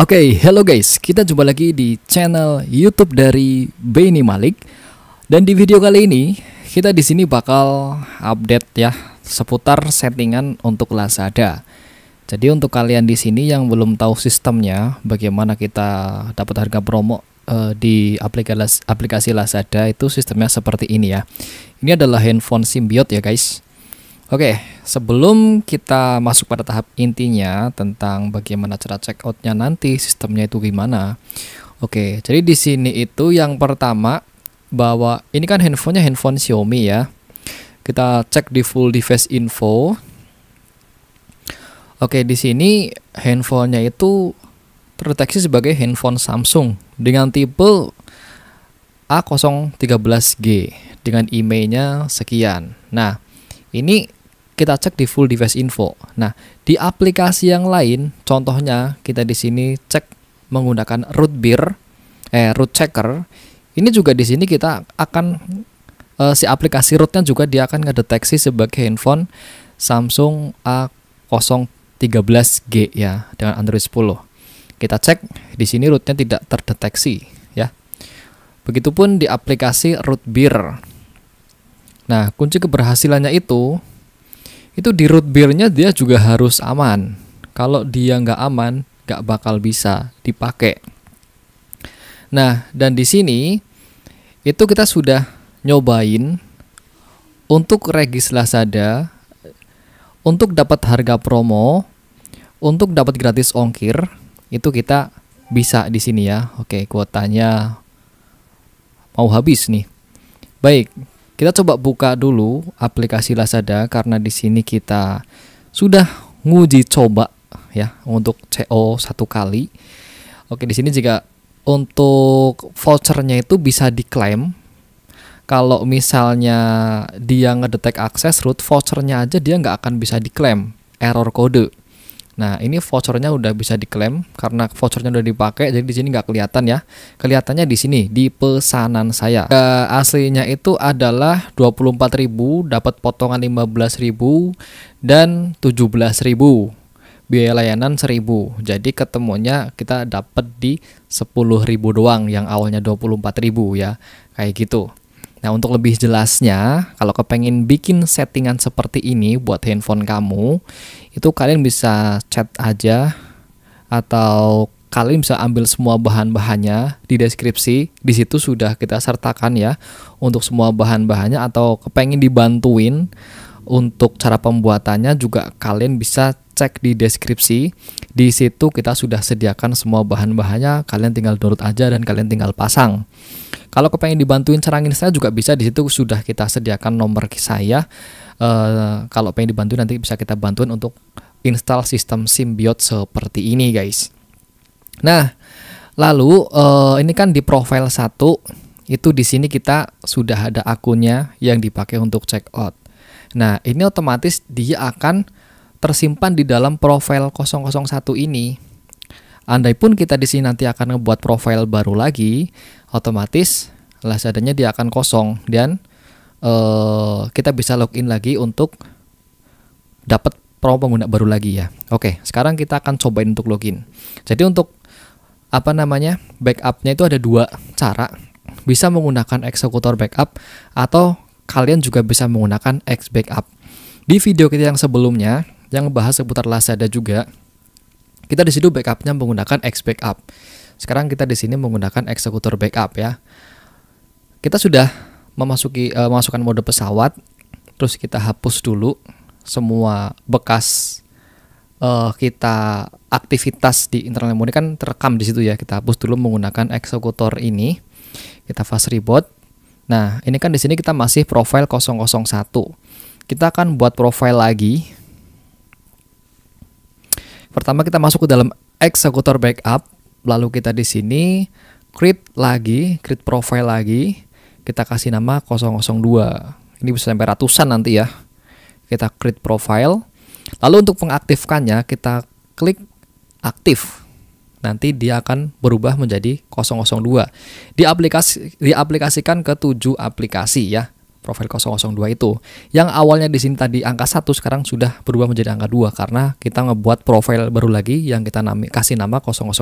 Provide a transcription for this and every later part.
Oke, hello guys. Kita jumpa lagi di channel YouTube dari Benny Malik. Dan di video kali ini kita di sini bakal update ya seputar settingan untuk Lazada. Jadi untuk kalian di sini yang belum tahu sistemnya, bagaimana kita dapat harga promo di aplikasi Lazada, itu sistemnya seperti ini ya. Ini adalah handphone Symbiot ya guys. Oke, sebelum kita masuk pada tahap intinya tentang bagaimana cara check outnya nanti, sistemnya itu gimana. Oke, jadi di sini itu yang pertama bahwa ini kan handphonenya handphone Xiaomi ya. Kita cek di full device info. Oke, di sini handphonenya itu terdeteksi sebagai handphone Samsung dengan tipe A013G dengan IMEI-nya sekian. Nah, ini kita cek di full device info. Nah, di aplikasi yang lain, contohnya kita di sini cek menggunakan root checker. Ini juga di sini kita akan si aplikasi rootnya juga dia akan ngedeteksi sebagai handphone Samsung A013G ya dengan Android 10. Kita cek di sini rootnya tidak terdeteksi ya. Begitupun di aplikasi Rootbeer. Nah, kunci keberhasilannya itu di Rootbeer-nya dia juga harus aman. Kalau dia nggak aman, nggak bakal bisa dipakai. Nah, dan di sini itu kita sudah nyobain untuk regis Lazada, untuk dapat harga promo, untuk dapat gratis ongkir, itu kita bisa di sini ya. Oke, kuotanya mau habis nih. Baik. Kita coba buka dulu aplikasi Lazada karena di sini kita sudah nguji coba ya untuk CO 1 kali. Oke, di sini jika untuk vouchernya itu bisa diklaim. Kalau misalnya dia ngedetek akses root, vouchernya aja dia nggak akan bisa diklaim, error kode. Nah, ini vouchernya udah bisa diklaim karena vouchernya udah dipakai, jadi di sini nggak kelihatan ya. Kelihatannya di sini di pesanan saya. Aslinya itu adalah 24.000, dapat potongan 15.000 dan 17.000. Biaya layanan 1.000. Jadi ketemunya kita dapat di 10.000 doang yang awalnya 24.000 ya. Kayak gitu. Nah, untuk lebih jelasnya, kalau kepengen bikin settingan seperti ini buat handphone kamu, itu kalian bisa chat aja atau kalian bisa ambil semua bahan-bahannya di deskripsi. Di situ sudah kita sertakan ya untuk semua bahan-bahannya, atau kepengen dibantuin untuk cara pembuatannya juga kalian bisa cek di deskripsi. Di situ kita sudah sediakan semua bahan-bahannya, kalian tinggal download aja dan kalian tinggal pasang. Kalau kepengen dibantuin cara install juga bisa, di situ sudah kita sediakan nomor saya. Kalau pengen dibantu nanti bisa kita bantuin untuk install sistem Symbiot seperti ini guys. Nah, lalu ini kan di profile 1 itu di sini kita sudah ada akunnya yang dipakai untuk check out. Nah, ini otomatis dia akan tersimpan di dalam profile 001 ini. Andai pun kita di sini nanti akan ngebuat profile baru lagi, otomatis Lazadanya dia akan kosong dan kita bisa login lagi untuk dapat promo pengguna baru lagi ya. Oke, sekarang kita akan cobain untuk login. Jadi untuk backupnya itu ada dua cara. Bisa menggunakan eksekutor backup atau kalian juga bisa menggunakan X backup. Di video kita yang sebelumnya yang membahas seputar Lazada juga, kita di situ backupnya menggunakan X backup. Sekarang kita di sini menggunakan eksekutor backup ya. Kita sudah memasukkan mode pesawat, terus kita hapus dulu semua bekas kita aktivitas di internal memory kan terekam di situ ya. Kita hapus dulu menggunakan eksekutor ini. Kita fast reboot. Nah, ini kan di sini kita masih profile 001. Kita akan buat profile lagi. Pertama kita masuk ke dalam eksekutor backup, lalu kita di sini create profile lagi. Kita kasih nama 002. Ini bisa sampai ratusan nanti ya. Kita create profile. Lalu untuk mengaktifkannya kita klik aktif. Nanti dia akan berubah menjadi 002. Diaplikasikan ke 7 aplikasi ya. profil 002 itu. Yang awalnya di sini tadi angka 1 sekarang sudah berubah menjadi angka 2 karena kita ngebuat profil baru lagi yang kita kasih nama 002.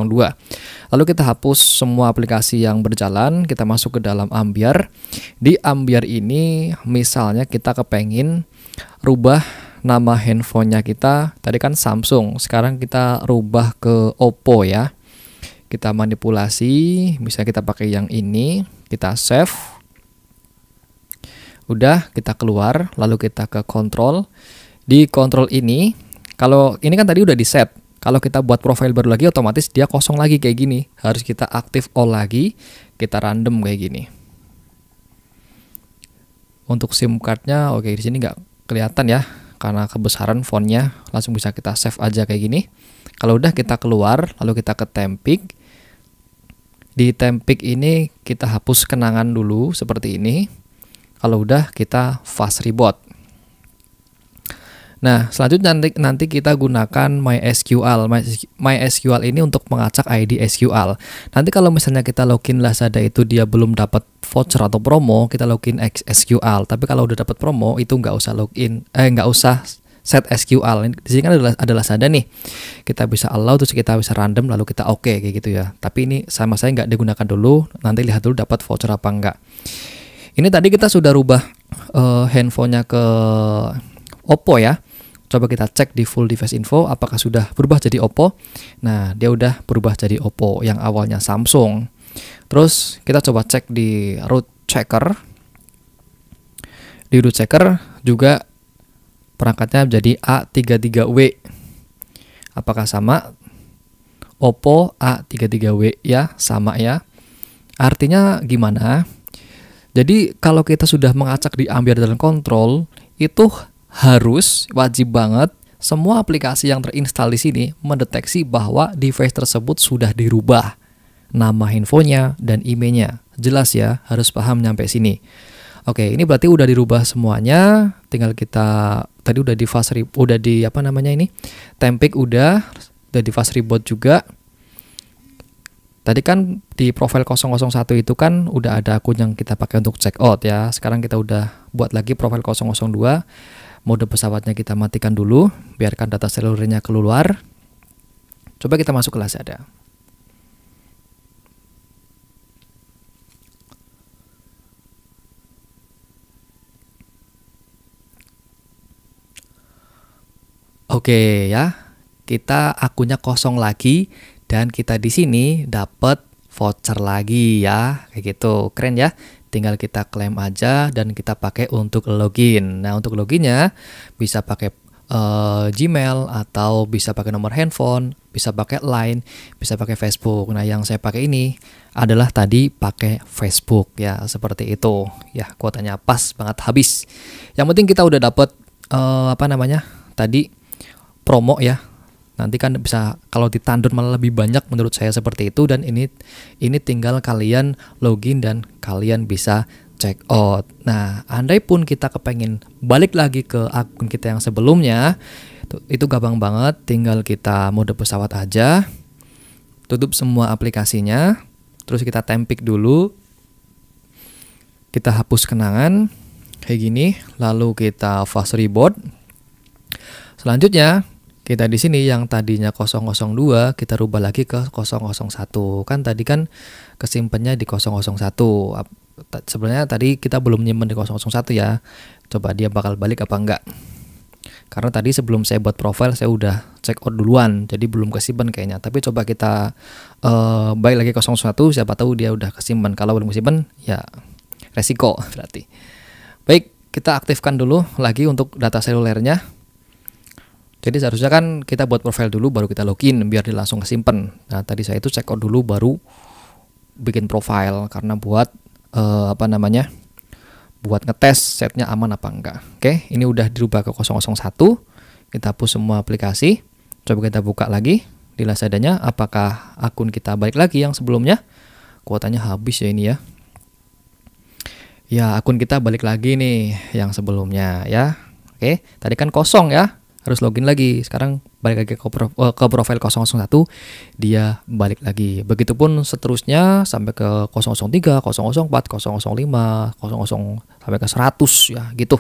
Lalu kita hapus semua aplikasi yang berjalan, kita masuk ke dalam Ambiar. Di Ambiar ini misalnya kita kepengen rubah nama handphonenya kita, tadi kan Samsung, sekarang kita rubah ke Oppo ya. Kita manipulasi, misalnya kita pakai yang ini, kita save. Udah, kita keluar, lalu kita ke kontrol. Di kontrol ini, kalau ini kan tadi udah di set. Kalau kita buat profil baru lagi, otomatis dia kosong lagi kayak gini. Harus kita aktif all lagi, kita random kayak gini. Untuk SIM cardnya, oke di sini nggak kelihatan ya, karena kebesaran fontnya. Langsung bisa kita save aja kayak gini. Kalau udah kita keluar, lalu kita ke Tempik. Di Tempik ini kita hapus kenangan dulu seperti ini. Kalau udah kita fast reboot. Nah, selanjutnya nanti kita gunakan MySQL. MySQL ini untuk mengacak ID SQL. Nanti kalau misalnya kita login Lazada itu dia belum dapat voucher atau promo, kita login SQL. Tapi kalau udah dapat promo itu nggak usah login, nggak usah set SQL. Di sini kan ada Lazada nih. Kita bisa allow terus kita bisa random lalu kita oke kayak gitu ya. Tapi ini sama saya nggak digunakan dulu. Nanti lihat dulu dapat voucher apa enggak. Ini tadi kita sudah rubah handphonenya ke Oppo ya. Coba kita cek di full device info apakah sudah berubah jadi Oppo. Nah, dia udah berubah jadi Oppo yang awalnya Samsung. Terus kita coba cek di root checker. Di root checker juga perangkatnya jadi A33W. Apakah sama? Oppo A33W ya, sama ya. Artinya gimana? Jadi kalau kita sudah mengacak di Ambiar dan kontrol, itu harus wajib banget semua aplikasi yang terinstall di sini mendeteksi bahwa device tersebut sudah dirubah nama handphonenya dan emailnya. Jelas ya, harus paham nyampe sini. Oke, ini berarti udah dirubah semuanya. Tinggal kita tadi udah di fast udah di apa namanya ini? Tempik udah di fast reboot juga. Tadi kan di profil 001 itu kan udah ada akun yang kita pakai untuk check out ya. Sekarang kita udah buat lagi profil 002. Mode pesawatnya kita matikan dulu, biarkan data selulernya keluar. Coba kita masuk ke Lazada. Oke ya, kita akunnya kosong lagi dan kita di sini dapat voucher lagi ya, kayak gitu, keren ya. Tinggal kita klaim aja dan kita pakai untuk login. Nah untuk loginnya bisa pakai Gmail atau bisa pakai nomor handphone, bisa pakai Line, bisa pakai Facebook. Nah yang saya pakai ini adalah tadi pakai Facebook ya, seperti itu ya. Kuotanya pas banget habis. Yang penting kita udah dapat apa namanya tadi promo ya. Nanti kan bisa kalau ditandun malah lebih banyak menurut saya seperti itu. Dan ini tinggal kalian login dan kalian bisa check out. Nah, andai pun kita kepengen balik lagi ke akun kita yang sebelumnya, itu gampang banget. Tinggal kita mode pesawat aja, tutup semua aplikasinya, terus kita tempik dulu, kita hapus kenangan kayak gini, lalu kita fast reboot. Selanjutnya kita di sini yang tadinya 002 kita rubah lagi ke 001. Kan tadi kan kesimpannya di 001. Sebenarnya tadi kita belum nyimpen di 001 ya. Coba dia bakal balik apa enggak. Karena tadi sebelum saya buat profile saya udah check out duluan, jadi belum kesimpan kayaknya. Tapi coba kita balik lagi 01, siapa tahu dia udah kesimpan. Kalau belum kesimpan ya resiko berarti. Baik, kita aktifkan dulu lagi untuk data selulernya. Jadi seharusnya kan kita buat profile dulu baru kita login biar dia langsung kesimpan. Nah tadi saya itu check out dulu baru bikin profile karena buat apa namanya, buat ngetes setnya aman apa enggak. Oke, ini udah dirubah ke 001. Kita hapus semua aplikasi. Coba kita buka lagi di Lazadanya. Apakah akun kita balik lagi yang sebelumnya? Kuotanya habis ya ini ya. Ya akun kita balik lagi nih yang sebelumnya ya. Oke, tadi kan kosong ya. harus login lagi. Sekarang balik lagi ke profil 001, dia balik lagi. Begitupun seterusnya sampai ke 003, 004, 005, 00 sampai ke 100 ya gitu.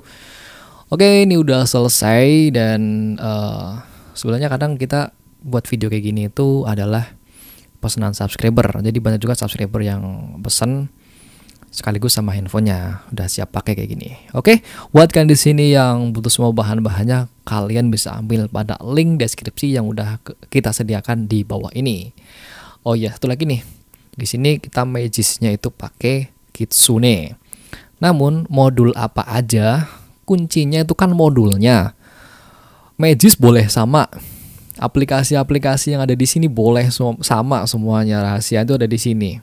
Oke, ini udah selesai. Dan sebenarnya kadang kita buat video kayak gini itu adalah pesanan subscriber. Jadi banyak juga subscriber yang pesan sekaligus sama handphonenya udah siap pakai kayak gini. Oke, buat kalian di sini yang butuh semua bahan-bahannya, kalian bisa ambil pada link deskripsi yang udah kita sediakan di bawah ini. Oh iya, satu lagi nih. Di sini kita Magisnya itu pakai Kitsune. Namun modul apa aja, kuncinya itu kan modulnya. Magis boleh sama. Aplikasi-aplikasi yang ada di sini boleh sama semuanya, rahasia itu ada di sini.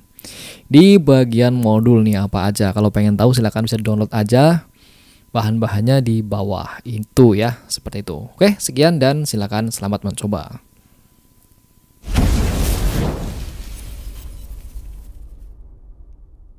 Di bagian modul nih apa aja. Kalau pengen tahu silahkan bisa download aja. Bahan-bahannya di bawah itu ya, seperti itu. Oke, sekian dan silakan selamat mencoba.